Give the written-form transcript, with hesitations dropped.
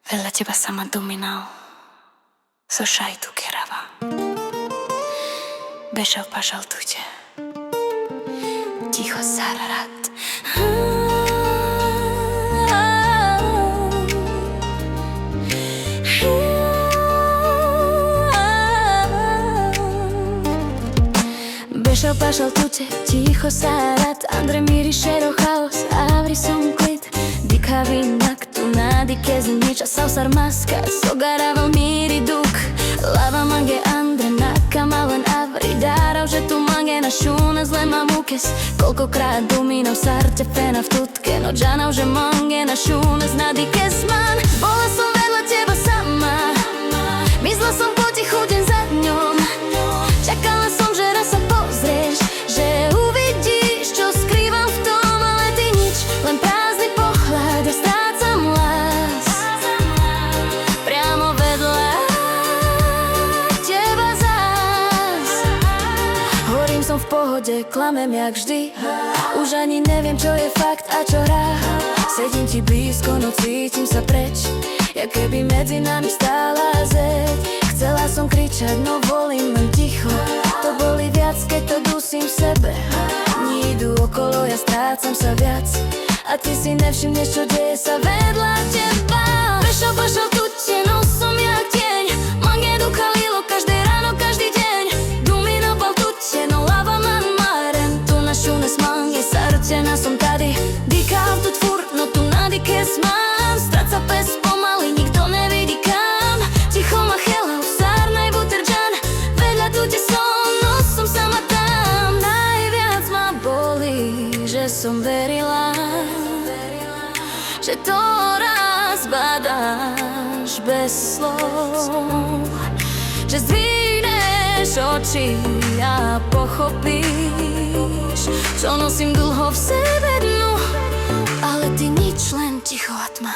Vedľa teba sama dominal, so šajtu kerava. Bešal pašal tuđe, tiho sararat. Bešal pašal tuđe, tiho sararat. Andre miriše do haos, avri som klid. Dika vinak tu nadike zniča sausar maska, sogaraval miri duk. Lava mange Andre nakamalan avri darao, že tu mange na šune zle mamukes. Koľkokrát duminov sarte fena v tutke, no džanao, že mange na šune znadike sman. Bola som vedľa teba sama, myslela som potichu deň za dňom. Čakala som, že raz sa pozrieš, že uvidíš, čo skrývam v tom, ale ty nič, len prázdny pohľad, ja strácam lás. Priamo vedľa teba zás. Hovorím, som v pohode, klamem jak vždy. Už ani neviem, čo je fakt a čo hra. Sedím ti blízko, no cítim sa preč, jak keby medzi nami stála zeď. Chcela som kričať, no volím len ticho. To boli viac, keď to dusím v sebe. Dní idú okolo, ja strácam sa viac, a ty si nevšimneš, čo deje sa vedľa teba. Bešal pašal tuďe, no som jak tieň. Mange duchalilo každé ráno, každý deň. Dumino pal tuďe, no lava man maren. Tu na šune smange, sarčena som tady. Dýkam tu tvor, no tu nadike smám. Stráca pes pomaly, nikto nevidí kam. Ticho ma chela, usárnaj buterdžan. Vedľa tuďe som, no som sama tam. Najviac ma bolí, že som verila, že to raz badáš bez slov, že zdvihneš oči a pochopíš, čo nosím dlho v sebe dnu. Ale ty nič, len ticho a tma.